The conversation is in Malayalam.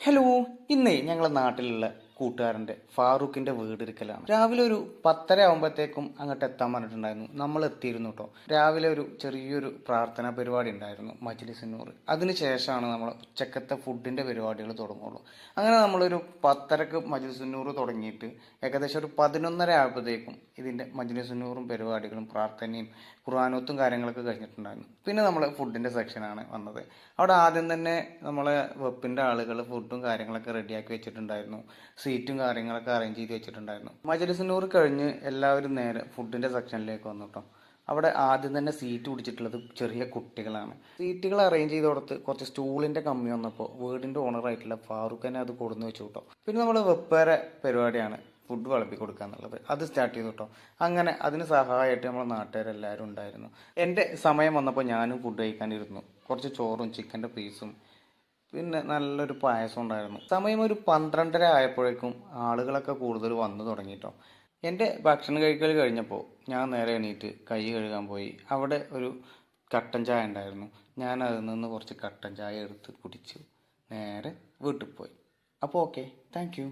ഹലോ. ഇന്നേ ഞങ്ങളെ നാട്ടിലുള്ള കൂട്ടുകാരൻ്റെ ഫാറൂഖിൻ്റെ വീടെടുക്കലാണ്. രാവിലെ ഒരു 10:30 ആകുമ്പോഴത്തേക്കും അങ്ങോട്ട് എത്താൻ പറഞ്ഞിട്ടുണ്ടായിരുന്നു. നമ്മൾ എത്തിയിരുന്നു കേട്ടോ. രാവിലെ ഒരു ചെറിയൊരു പ്രാർത്ഥനാ പരിപാടി ഉണ്ടായിരുന്നു, മജ്‌ലിസ് നൂർ. അതിനുശേഷമാണ് നമ്മൾ ഉച്ചക്കത്തെ ഫുഡിൻ്റെ പരിപാടികൾ തുടങ്ങുള്ളൂ. അങ്ങനെ നമ്മളൊരു 10:30ക്ക് മജ്‌ലിസ് നൂർ തുടങ്ങിയിട്ട് ഏകദേശം ഒരു 11:30 ആയപ്പോഴത്തേക്കും ഇതിൻ്റെ മജ്‌ലിസ് നൂറും പരിപാടികളും പ്രാർത്ഥനയും ഖുർആനോത്തും കാര്യങ്ങളൊക്കെ കഴിഞ്ഞിട്ടുണ്ടായിരുന്നു. പിന്നെ നമ്മൾ ഫുഡിൻ്റെ സെക്ഷനാണ് വന്നത്. അവിടെ ആദ്യം തന്നെ നമ്മളെ വെപ്പിൻ്റെ ആളുകൾ ഫുഡും കാര്യങ്ങളൊക്കെ റെഡിയാക്കി വെച്ചിട്ടുണ്ടായിരുന്നു. സീറ്റും കാര്യങ്ങളൊക്കെ അറേഞ്ച് ചെയ്ത് വെച്ചിട്ടുണ്ടായിരുന്നു. മജ്‌ലിസ് നൂർ കഴിഞ്ഞ് എല്ലാവരും നേരെ ഫുഡിൻ്റെ സെക്ഷനിലേക്ക് വന്നു കേട്ടോ. അവിടെ ആദ്യം തന്നെ സീറ്റ് പിടിച്ചിട്ടുള്ളത് ചെറിയ കുട്ടികളാണ്. സീറ്റുകൾ അറേഞ്ച് ചെയ്ത് കൊടുത്ത് കുറച്ച് സ്റ്റൂളിൻ്റെ കമ്മി വന്നപ്പോൾ വീടിൻ്റെ ഓണറായിട്ടുള്ള ഫാറൂഖ് തന്നെ അത് കൊടുന്ന് വെച്ചു കേട്ടോ. പിന്നെ നമ്മൾ വെപ്പേറെ പരിപാടിയാണ് ഫുഡ് വിളമ്പി കൊടുക്കുക എന്നുള്ളത്. അത് സ്റ്റാർട്ട് ചെയ്തു കേട്ടോ. അങ്ങനെ അതിന് സഹായമായിട്ട് നമ്മളെ നാട്ടുകാരെല്ലാവരും ഉണ്ടായിരുന്നു. എൻ്റെ സമയം വന്നപ്പോൾ ഞാനും ഫുഡ് കഴിക്കാനിരുന്നു. കുറച്ച് ചോറും ചിക്കൻ്റെ പീസും പിന്നെ നല്ലൊരു പായസം ഉണ്ടായിരുന്നു. സമയം ഒരു 12:30 ആയപ്പോഴേക്കും ആളുകളൊക്കെ കൂടുതൽ വന്നു തുടങ്ങിട്ടോ. എൻ്റെ ഭക്ഷണം കഴിക്കൽ കഴിഞ്ഞപ്പോൾ ഞാൻ നേരെ എണീറ്റ് കൈ കഴുകാൻ പോയി. അവിടെ ഒരു കട്ടൻ ചായ ഉണ്ടായിരുന്നു. ഞാൻ അതിൽ നിന്ന് കുറച്ച് കട്ടൻ ചായ എടുത്ത് കുടിച്ചു നേരെ വീട്ടിൽ പോയി. അപ്പോൾ ഓക്കെ, താങ്ക് യു.